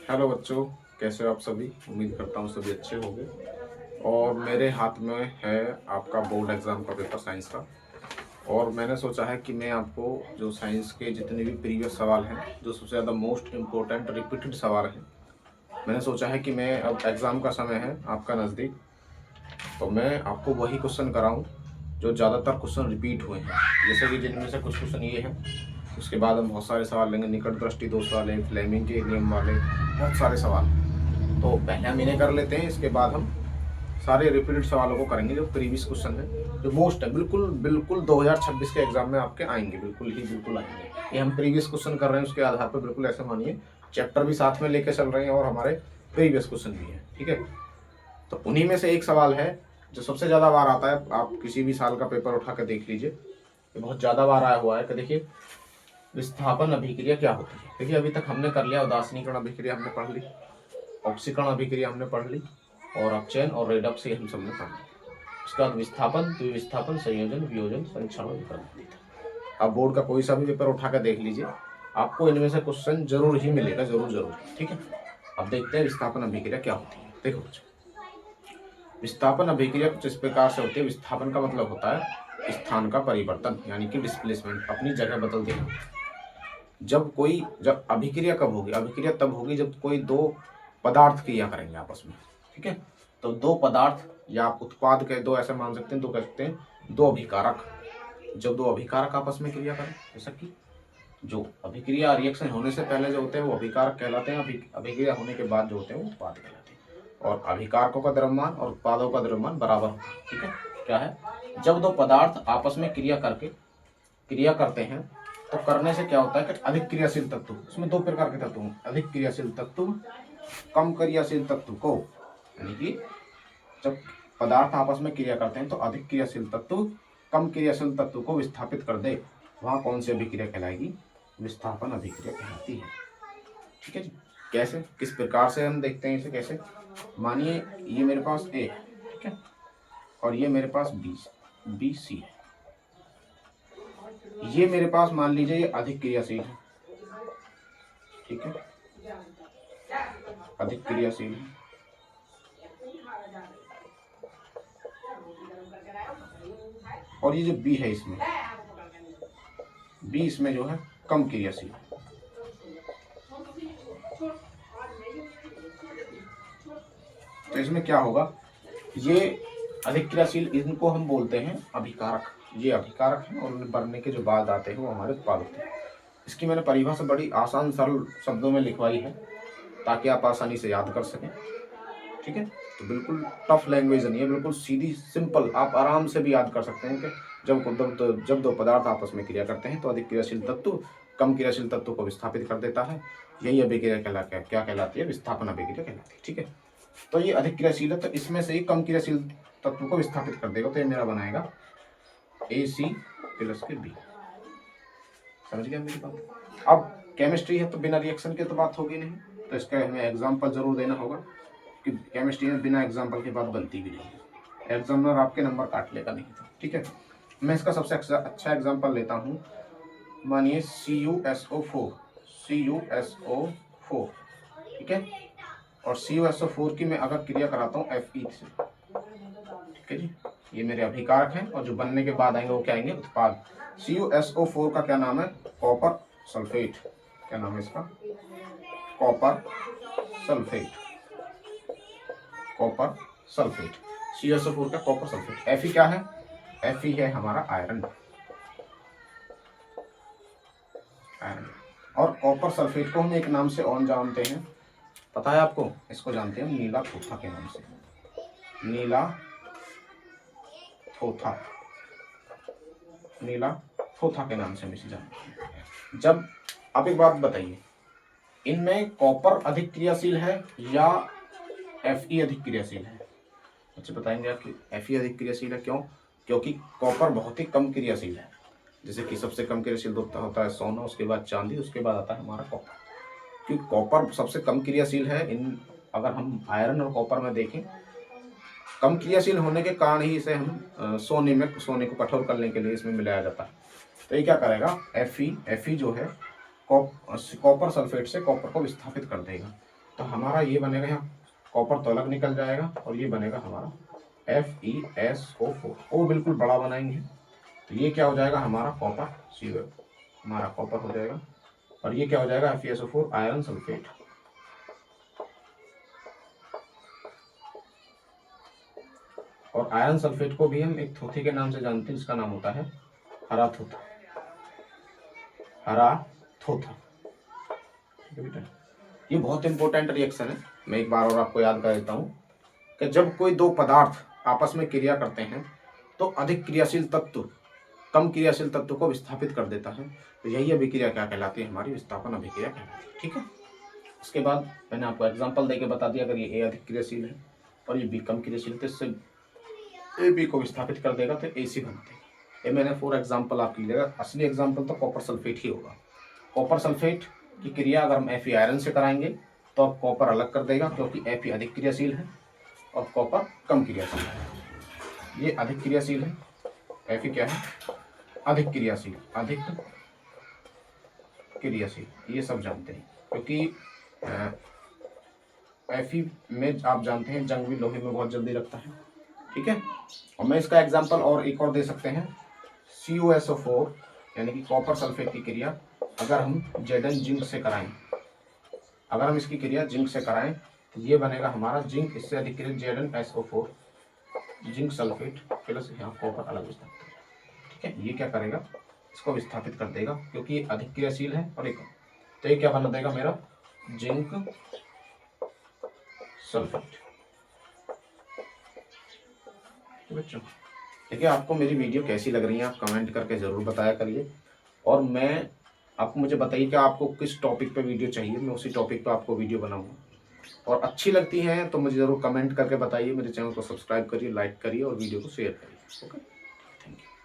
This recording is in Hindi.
हेलो बच्चों, कैसे हो आप सभी। उम्मीद करता हूँ सभी अच्छे होंगे। और मेरे हाथ में है आपका बोर्ड एग्ज़ाम का पेपर साइंस का। और मैंने सोचा है कि मैं आपको जो साइंस के जितने भी प्रीवियस सवाल हैं, जो सबसे ज़्यादा मोस्ट इम्पोर्टेंट रिपीटेड सवाल हैं, मैंने सोचा है कि मैं अब एग्ज़ाम का समय है आपका नज़दीक, तो मैं आपको वही क्वेश्चन कराऊँ जो ज़्यादातर क्वेश्चन रिपीट हुए हैं। जैसे कि जिनमें से कुछ क्वेश्चन ये हैं, उसके बाद हम बहुत सारे सवाल लेंगे, निकट दृष्टि दोष वाले, फ्लेमिंग के नियम वाले, बहुत सारे सवाल। तो पहले हम इन्हें कर लेते हैं, इसके बाद हम सारे रिपीटेड सवालों को करेंगे जो प्रीवियस क्वेश्चन है, जो मोस्ट है, बिल्कुल बिल्कुल 2026 के एग्जाम में आपके आएंगे, बिल्कुल आएंगे। ये हम प्रीवियस क्वेश्चन कर रहे हैं, उसके आधार पर बिल्कुल ऐसे मानिए चैप्टर भी साथ में लेके चल रहे हैं और हमारे प्रीवियस क्वेश्चन भी हैं, ठीक है। तो उन्हीं में से एक सवाल है जो सबसे ज़्यादा बार आता है। आप किसी भी साल का पेपर उठा कर देख लीजिए, ये बहुत ज़्यादा बार आया हुआ है कि देखिए विस्थापन अभिक्रिया क्या होती है। देखिए अभी तक हमने कर लिया, उदासीनीकरण अभिक्रिया हमने पढ़ ली, ऑक्सीकरण अभिक्रिया हमने पढ़ ली, और अपचयन और रेडक्स ये हम सबने पढ़ ली। उसके बाद विस्थापन, द्विविस्थापन, संयोजन, वियोजन, संक्षरण, विकर्ण। अब बोर्ड का कोई सा भी पेपर उठा कर देख लीजिए, आपको इनमें से क्वेश्चन जरूर ही मिलेगा, जरूर, ठीक है। अब देखते हैं विस्थापन अभिक्रिया क्या होती है। देखो बच्चों, विस्थापन अभिक्रिया कुछ इस प्रकार से होती है। विस्थापन का मतलब होता है स्थान का परिवर्तन, यानी कि डिस्प्लेसमेंट, अपनी जगह बदल देना। जब अभिक्रिया कब होगी? अभिक्रिया तब होगी जब कोई दो पदार्थ क्रिया करेंगे आपस में, ठीक है। तो दो पदार्थ या आप उत्पाद के दो ऐसे मान सकते हैं, दो कह सकते हैं दो अभिकारक। जब दो अभिकारक आपस में क्रिया करें, जैसा कि जो अभिक्रिया रिएक्शन होने से पहले जो होते हैं वो अभिकारक कहलाते हैं, अभिक्रिया होने के बाद जो होते हैं वो उत्पाद कहलाते हैं। और अभिकारकों का द्रव्यमान और उत्पादों का द्रव्यमान बराबर होता है, ठीक है। क्या है? जब दो पदार्थ आपस में क्रिया करते हैं, तो करने से क्या होता है कि अधिक क्रियाशील तत्व, उसमें दो प्रकार के तत्व हैं, अधिक क्रियाशील तत्व, कम क्रियाशील तत्व को, यानी कि जब पदार्थ आपस में क्रिया करते हैं तो अधिक क्रियाशील तत्व कम क्रियाशील तत्व को विस्थापित कर दे, वहां कौन सी अभिक्रिया कहलाएगी? विस्थापन अभिक्रिया कहलाती है, ठीक है जी। कैसे, किस प्रकार से हम देखते हैं इसे? कैसे? मानिए ये मेरे पास ए है, ठीक है, और ये मेरे पास बी सी है। ये मेरे पास मान लीजिए ये अधिक क्रियाशील है, ठीक है, अधिक क्रियाशील है। और ये जो बी है, इसमें जो है कम क्रियाशील है। तो इसमें क्या होगा? ये अधिक क्रियाशील, इनको हम बोलते हैं अभिकारक। ये अभिकारक हैं और उन्हें बनने के जो बाद आते हैं वो हमारे उत्पाद होते हैं। इसकी मैंने परिभाषा बड़ी आसान सरल शब्दों में लिखवाई है ताकि आप आसानी से याद कर सकें, ठीक है। तो बिल्कुल टफ लैंग्वेज नहीं है, बिल्कुल सीधी सिंपल, आप आराम से भी याद कर सकते हैं कि जब दो पदार्थ आपस में क्रिया करते हैं तो अधिक क्रियाशील तत्व कम क्रियाशील तत्व को विस्थापित कर देता है। यही अभिक्रिया क्या कहलाती है? विस्थापन अभिक्रिया कहलाती है, ठीक है। तो ये अधिक क्रियाशील है, तो इसमें से ही कम क्रियाशील तत्व को विस्थापित कर देगा, तो ये मेरा बनाएगा AC प्लस के B। समझ गया मेरी बात? अब केमिस्ट्री है तो बिना रिएक्शन के तो बात होगी नहीं, तो इसका हमें एग्जाम्पल जरूर देना होगा कि केमिस्ट्री में बिना एग्जाम्पल के बात बनती भी नहीं है, एग्जामिनर आपके नंबर काट लेगा नहीं तो, ठीक है। मैं इसका सबसे अच्छा एग्जाम्पल लेता हूँ। मानिए CuSO4, ठीक है, और CuSO4 की मैं अगर क्रिया कराता हूँ Fe से, ठीक है जी, ये मेरे अभिकारक हैं और जो बनने के बाद आएंगे वो क्या आएंगे? उत्पाद। CuSO4 का क्या नाम है? Copper sulphate. क्या नाम है इसका? Copper sulphate. Copper sulphate, CuSO4 का कॉपर सल्फेट। Fe क्या है? Fe है हमारा आयरन। और कॉपर सल्फेट को हम एक नाम से और जानते हैं, पता है आपको? इसको जानते हैं नीला थोथा के नाम से। नीला थोथा के नाम से हम इसे जानते हैं। जब अब एक बात बताइए, इनमें कॉपर अधिक क्रियाशील है या Fe अधिक क्रियाशील है? बच्चे बताएंगे आपकी Fe अधिक क्रियाशील है। क्यों? क्योंकि कॉपर बहुत ही कम क्रियाशील है। जैसे कि सबसे कम क्रियाशील होता है सोना, उसके बाद चांदी, उसके बाद आता है हमारा कॉपर। क्योंकि कॉपर सबसे कम क्रियाशील है। अगर हम आयरन और कॉपर में देखें, कम क्रियाशील होने के कारण ही इसे हम सोने को कठोर करने के लिए इसमें मिलाया जाता है। तो ये क्या करेगा? Fe जो है कॉपर सल्फेट से कॉपर को विस्थापित कर देगा। तो हमारा ये बनेगा, यहाँ कॉपर तो अलग निकल जाएगा और ये बनेगा हमारा FeSO4। ओ बिल्कुल बड़ा बनाएंगे तो ये क्या हो जाएगा हमारा कॉपर CO, हमारा कॉपर हो जाएगा। और ये क्या हो जाएगा FeSO4 आयरन सल्फेट। और आयरन सल्फेट को भी हम एक थोथे के नाम से जानते हैं, इसका नाम होता है हरा थोथा, हरा थोथा। ठीक है बेटा, ये बहुत इंपॉर्टेंट रिएक्शन है। मैं एक बार और आपको याद कर देता हूँ कि जब कोई दो पदार्थ आपस में क्रिया करते हैं तो अधिक क्रियाशील तत्व कम क्रियाशील तत्व को विस्थापित कर देता है। तो यही अभिक्रिया क्या कहलाती है, हमारी विस्थापन अभिक्रिया कहलाती है। ठीक है, उसके बाद मैंने आपको एग्जांपल देके बता दिया, अगर ये A अधिक क्रियाशील है और ये B कम क्रियाशील है तो इससे A B को विस्थापित कर देगा तो AC बनते हैं। ये मैंने 4 एग्जाम्पल आपके लिए, असली एग्जाम्पल तो कॉपर सल्फेट ही होगा। कॉपर सल्फेट की क्रिया अगर हम Fe आयरन से कराएंगे तो अब कॉपर अलग कर देगा क्योंकि Fe अधिक क्रियाशील है और कॉपर कम क्रियाशील है। ये अधिक क्रियाशील है, Fe क्या है अधिक क्रियाशील, अधिक क्रियाशील, ये सब जानते हैं क्योंकि Fe में आप जानते हैं जंग भी लोहे में बहुत जल्दी लगता है। ठीक है, और मैं इसका एग्जांपल और एक और दे सकते हैं, CuSO4 यानी कि कॉपर सल्फेट की क्रिया अगर हम Zn जिंक से कराएं, अगर हम इसकी क्रिया जिंक से कराएं तो ये बनेगा हमारा जिंक इससे अधिकृत ZnSO4 जिंक सल्फेट प्लस यहाँ कॉपर अलग विस्थापित। ठीक है, ये क्या करेगा इसको विस्थापित कर देगा क्योंकि ये अधिक क्रियाशील है और एक, तो ये क्या बना देगा मेरा जिंक सल्फेट। तो बच्चों देखिए, आपको मेरी वीडियो कैसी लग रही है आप कमेंट करके ज़रूर बताया करिए। और मैं आपको मुझे बताइए कि आपको किस टॉपिक पे वीडियो चाहिए, मैं उसी टॉपिक पे आपको वीडियो बनाऊंगा। और अच्छी लगती है तो मुझे ज़रूर कमेंट करके बताइए। मेरे चैनल को सब्सक्राइब करिए, लाइक करिए और वीडियो को शेयर करिए। Okay, thank you.